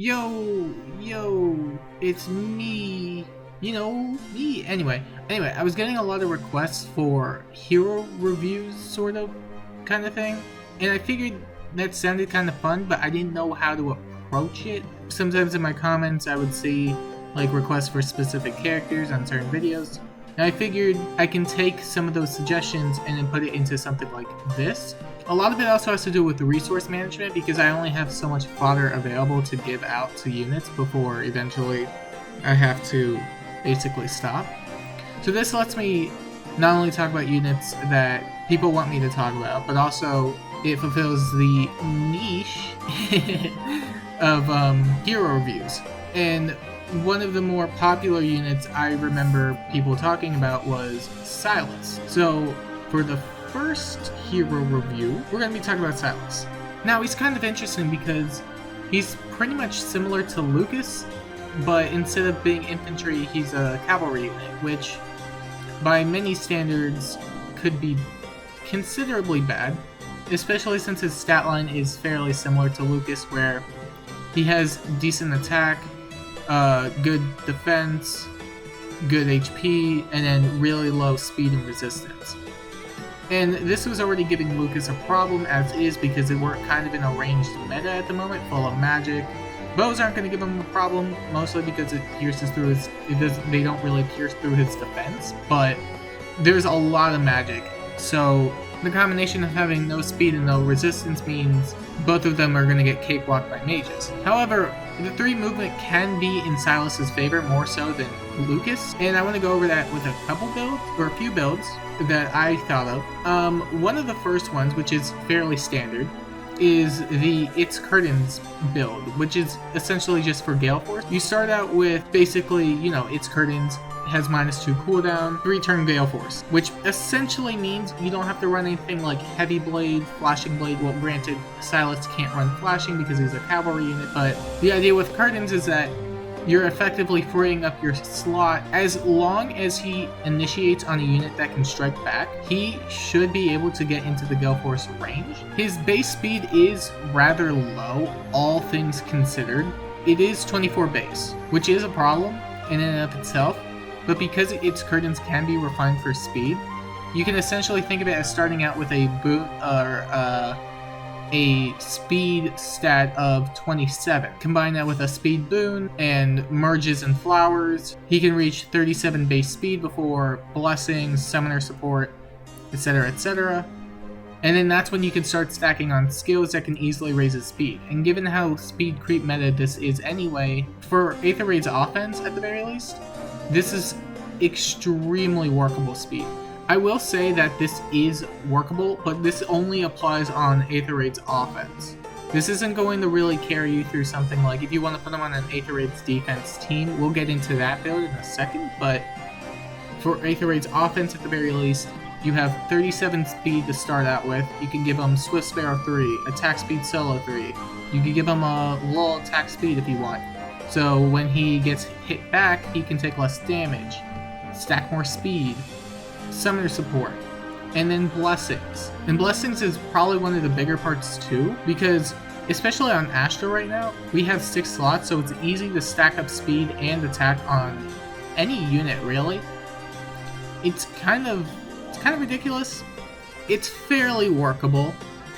Yo, it's me. Me. Anyway, I was getting a lot of requests for hero reviews, sort of, kind of thing, and I figured that sounded kind of fun, but I didn't know how to approach it. Sometimes in my comments, I would see like requests for specific characters on certain videos, and I figured I can take some of those suggestions and then put it into something like this. A lot of it also has to do with the resource management because I only have so much fodder available to give out to units before eventually I have to basically stop. So this lets me not only talk about units that people want me to talk about, but also it fulfills the niche of hero reviews. And one of the more popular units I remember people talking about was Silas. So for the first hero review, we're going to be talking about Silas. Now, he's kind of interesting because he's pretty much similar to Lucas, but instead of being infantry, he's a cavalry unit, which by many standards could be considerably bad, especially since his stat line is fairly similar to Lucas, where he has decent attack, good defense, good HP, and then really low speed and resistance. And this was already giving Lucas a problem as is because we're kind of in a ranged meta at the moment, full of magic. Bows aren't going to give him a problem, mostly because it pierces through his... they don't really pierce through his defense, but there's a lot of magic. So the combination of having no speed and no resistance means both of them are going to get cakewalked by mages. However, the 3 movement can be in Silas's favor more so than Lucas, and I want to go over that with a couple builds, or a few builds, that I thought of. One of the first ones, which is fairly standard, is the It's Curtains build, which is essentially just for Gale Force. You start out with basically, It's Curtains, has -2 cooldown, 3-turn Gale Force, which essentially means you don't have to run anything like Heavy Blade, Flashing Blade. Well, granted, Silas can't run Flashing because he's a cavalry unit, but the idea with Curtains is that you're effectively freeing up your slot. As long as he initiates on a unit that can strike back, he should be able to get into the Gale Force range. His base speed is rather low, all things considered. It is 24 base, which is a problem in and of itself, but because Its Curtains can be refined for speed, you can essentially think of it as starting out with a boot or a speed stat of 27. Combine that with a speed boon and merges and flowers, he can reach 37 base speed before blessings, summoner support, etc, etc. And then that's when you can start stacking on skills that can easily raise his speed. And given how speed creep meta this is anyway, for Aether Raid's offense at the very least, this is extremely workable speed. I will say that this is workable, but this only applies on Aether Raid's offense. This isn't going to really carry you through something like if you want to put him on an Aether Raid's defense team. We'll get into that build in a second, but for Aether Raid's offense at the very least, you have 37 speed to start out with. You can give him Swift Sparrow 3, Attack Speed Solo 3. You can give him a low attack speed if you want. So when he gets hit back, he can take less damage, stack more speed, summoner support, and then blessings. And blessings is probably one of the bigger parts too, because especially on Astra right now, we have 6 slots, so it's easy to stack up speed and attack on any unit really. It's kind of ridiculous. It's fairly workable,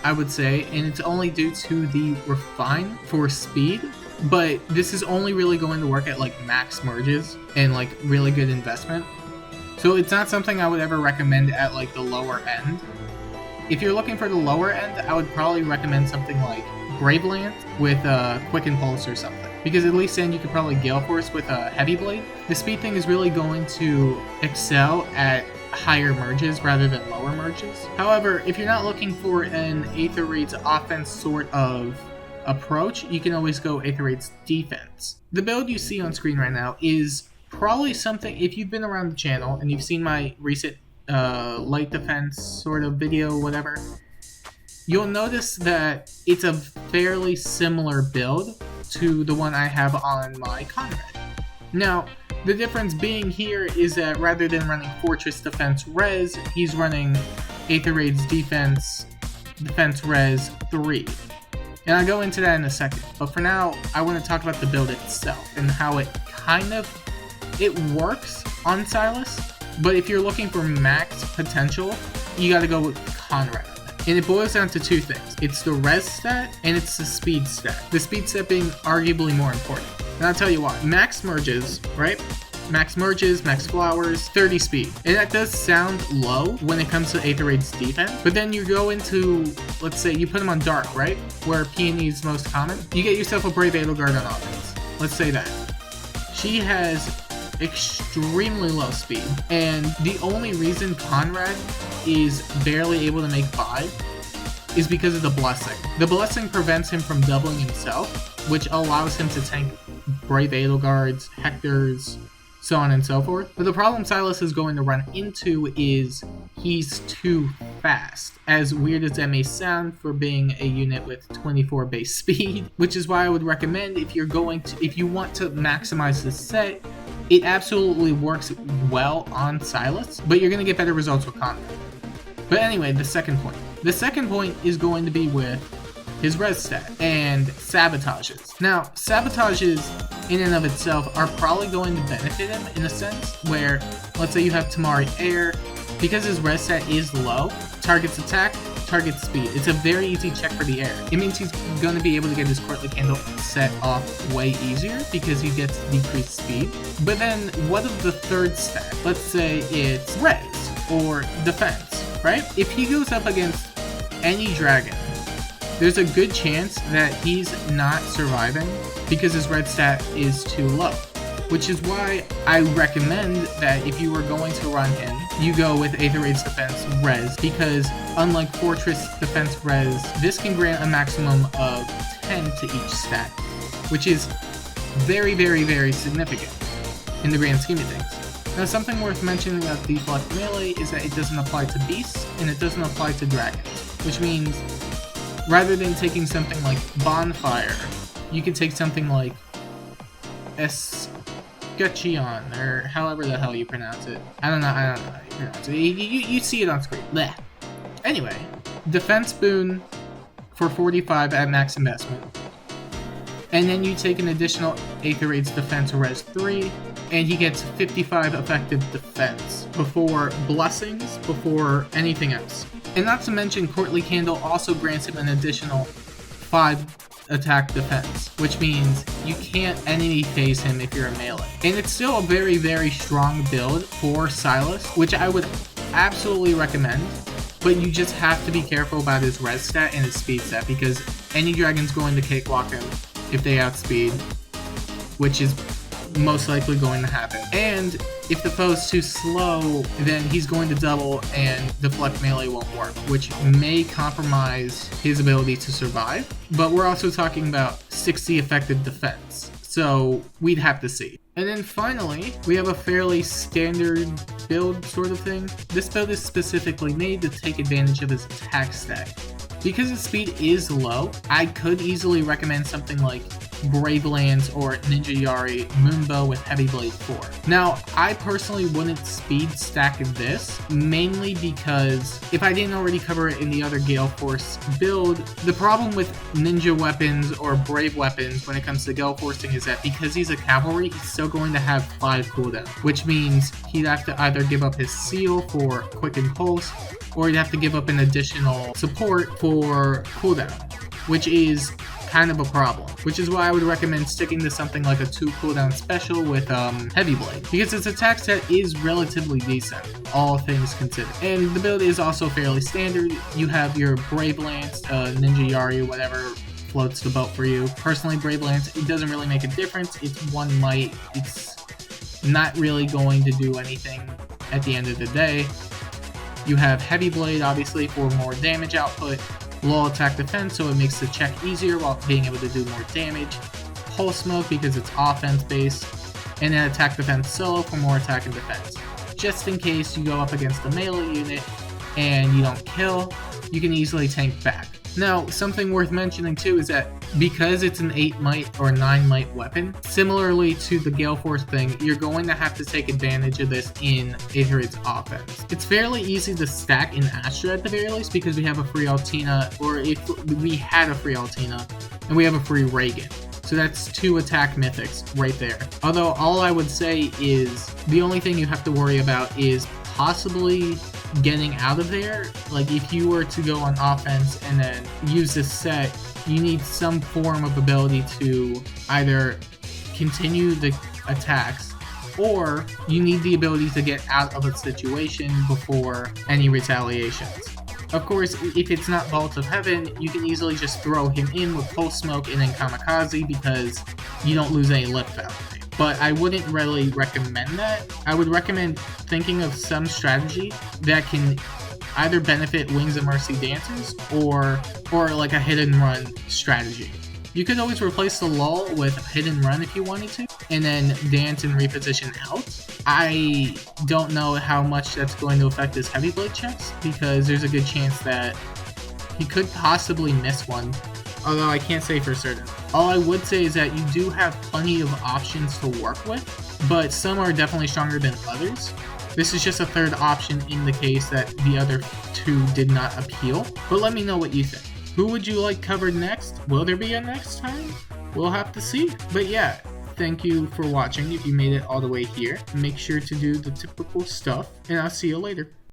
I would say, and it's only due to the refine for speed. But this is only really going to work at like max merges and like really good investment. So it's not something I would ever recommend at like the lower end. If you're looking for the lower end, I would probably recommend something like Graveland with a Quick Impulse or something. Because at least then you could probably Gale Force with a Heavy Blade. The speed thing is really going to excel at higher merges rather than lower merges. However, if you're not looking for an Aether Raid's offense sort of approach, you can always go Aether Raid's defense. The build you see on screen right now is probably something, if you've been around the channel and you've seen my recent light defense sort of video, whatever, you'll notice that it's a fairly similar build to the one I have on my Conrad. Now, the difference being here is that rather than running Fortress Defense Res, he's running Aether Raid's Defense Res 3. And I'll go into that in a second. But for now, I want to talk about the build itself and how it it works on Silas. But if you're looking for max potential, you gotta go with Conrad. And it boils down to two things. It's the res stat and it's the speed stat. The speed stat being arguably more important. And I'll tell you why. Max merges, right? Max merges, max flowers, 30 speed. And that does sound low when it comes to Aether Raid's defense. But then you go into, let's say you put him on dark, right? Where Peony is most common. You get yourself a Brave Edelgard on offense. Let's say that. She has extremely low speed, and the only reason Conrad is barely able to make 5 is because of the blessing. The blessing prevents him from doubling himself, which allows him to tank Brave Edelgards, Hectors, so on and so forth. But the problem Silas is going to run into is he's too fast. As weird as that may sound for being a unit with 24 base speed, which is why I would recommend if you want to maximize this set, it absolutely works well on Silas, but you're going to get better results with Conrad. But anyway, the second point. The second point is going to be with his res stat and sabotages. Now, sabotages in and of itself are probably going to benefit him in a sense where, let's say you have Tamari Air, because his res stat is low, targets attack, targets speed. It's a very easy check for the air. It means he's going to be able to get his Courtly Candle set off way easier because he gets decreased speed. But then, what of the third stat? Let's say it's res or defense, right? If he goes up against any dragon, there's a good chance that he's not surviving because his red stat is too low. Which is why I recommend that if you were going to run him, you go with Aether Raid's defense res, because unlike Fortress defense res, this can grant a maximum of 10 to each stat, which is very, very, very significant in the grand scheme of things. Now, something worth mentioning about Deflect Melee is that it doesn't apply to beasts, and it doesn't apply to dragons, which means rather than taking something like Bonfire, you can take something like Escutcheon, or however the hell you pronounce it. I don't know how you pronounce it. You see it on screen. Blech. Anyway, defense boon for 45 at max investment. And then you take an additional Aether Raid's defense res 3, and he gets 55 effective defense before blessings, before anything else. And not to mention, Courtly Candle also grants him an additional 5 attack defense, which means you can't enemy phase him if you're a melee. And it's still a very, very strong build for Silas, which I would absolutely recommend, but you just have to be careful about his res stat and his speed stat, because any dragon's going to cakewalk him if they outspeed, which is most likely going to happen. And if the foe's too slow, then he's going to double and Deflect Melee won't work, which may compromise his ability to survive. But we're also talking about 60 effective defense, so we'd have to see. And then finally, we have a fairly standard build sort of thing. This build is specifically made to take advantage of his attack stack. Because his speed is low, I could easily recommend something like Brave Lance or Ninja Yari Moonbow with Heavy Blade 4. Now, I personally wouldn't speed stack this, mainly because if I didn't already cover it in the other Gale Force build, the problem with ninja weapons or brave weapons when it comes to Gale Forcing is that because he's a cavalry, he's still going to have 5 cooldown, which means he'd have to either give up his seal for Quick and Pulse, or he'd have to give up an additional support for cooldown, which is kind of a problem, which is why I would recommend sticking to something like a 2 cooldown special with Heavy Blade, because its attack set is relatively decent, all things considered. And the build is also fairly standard. You have your Brave Lance, Ninja Yari, whatever floats the boat for you. Personally, Brave Lance, it doesn't really make a difference. It's one might. It's not really going to do anything at the end of the day. You have Heavy Blade, obviously, for more damage output. Low attack defense, so it makes the check easier while being able to do more damage. Pulse Smoke because it's offense based. And then attack defense solo for more attack and defense. Just in case you go up against a melee unit and you don't kill, you can easily tank back. Now, something worth mentioning too is that because it's an 8 might or 9 might weapon, similarly to the Gale Force thing, you're going to have to take advantage of this in Aether's offense. It's fairly easy to stack in Astra at the very least because we have a free Altina, or if we had a free Altina, and we have a free Reagan. So that's 2 attack mythics right there. Although all I would say is the only thing you have to worry about is possibly getting out of there. Like if you were to go on offense and then use this set, you need some form of ability to either continue the attacks, or you need the ability to get out of a situation before any retaliations. Of course, if it's not Vault of Heaven, you can easily just throw him in with Pulse Smoke and then Kamikaze because you don't lose any lift value. But I wouldn't really recommend that. I would recommend thinking of some strategy that can either benefit Wings of Mercy dancers or like a hit and run strategy. You could always replace the lull with hit and run if you wanted to, and then dance and reposition out. I don't know how much that's going to affect his heavy blade checks, because there's a good chance that he could possibly miss one, although I can't say for certain. All I would say is that you do have plenty of options to work with, but some are definitely stronger than others. This is just a third option in the case that the other 2 did not appeal, but let me know what you think. Who would you like covered next? Will there be a next time? We'll have to see. But yeah, thank you for watching. If you made it all the way here, make sure to do the typical stuff, and I'll see you later.